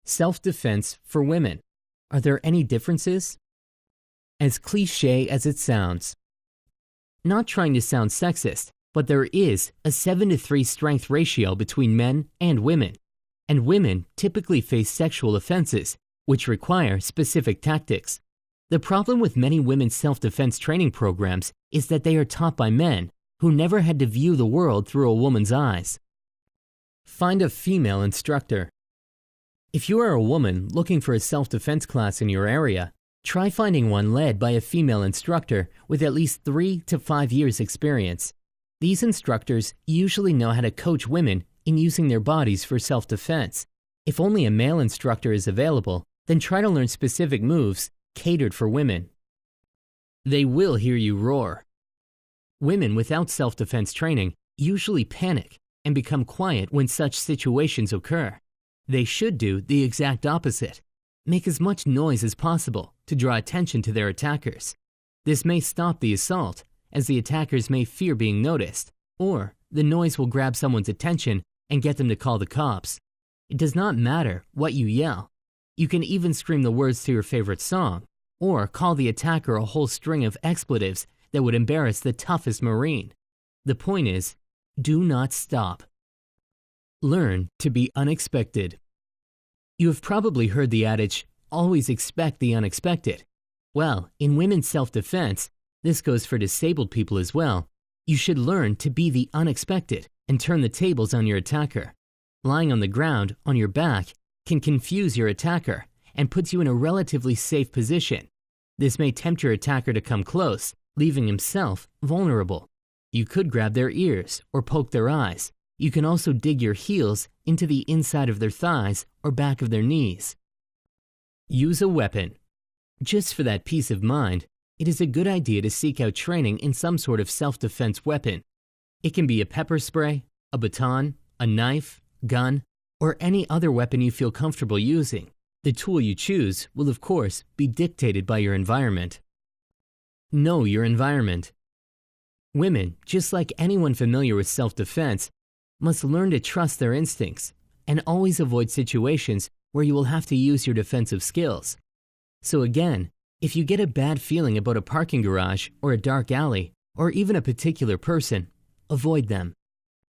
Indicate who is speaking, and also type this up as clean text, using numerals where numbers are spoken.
Speaker 1: Self-defense for women. Are there any differences? As cliché as it sounds. Not trying to sound sexist, but there is a 7-to-3 strength ratio between men and women typically face sexual offenses, which require specific tactics. The problem with many women's self-defense training programs is that they are taught by men who never had to view the world through a woman's eyes. Find a female instructor. If you are a woman looking for a self-defense class in your area, try finding one led by a female instructor with at least 3 to 5 years experience. These instructors usually know how to coach women in using their bodies for self-defense. If only a male instructor is available, then try to learn specific moves catered for women. They will hear you roar. Women without self-defense training usually panic and become quiet when such situations occur. They should do the exact opposite. Make as much noise as possible to draw attention to their attackers. This may stop the assault, as the attackers may fear being noticed, or the noise will grab someone's attention and get them to call the cops. It does not matter what you yell. You can even scream the words to your favorite song, or call the attacker a whole string of expletives that would embarrass the toughest Marine. The point is, do not stop. Learn to be unexpected. You have probably heard the adage, always expect the unexpected. Well, in women's self-defense, this goes for disabled people as well. You should learn to be the unexpected and turn the tables on your attacker. Lying on the ground, on your back, can confuse your attacker and puts you in a relatively safe position. This may tempt your attacker to come close, leaving himself vulnerable. You could grab their ears or poke their eyes. You can also dig your heels into the inside of their thighs or back of their knees. Use a weapon. Just for that peace of mind, it is a good idea to seek out training in some sort of self-defense weapon. It can be a pepper spray, a baton, a knife, gun, or any other weapon you feel comfortable using. The tool you choose will, of course, be dictated by your environment. Know your environment. Women, just like anyone familiar with self-defense, must learn to trust their instincts and always avoid situations where you will have to use your defensive skills. So again, if you get a bad feeling about a parking garage or a dark alley, or even a particular person, avoid them.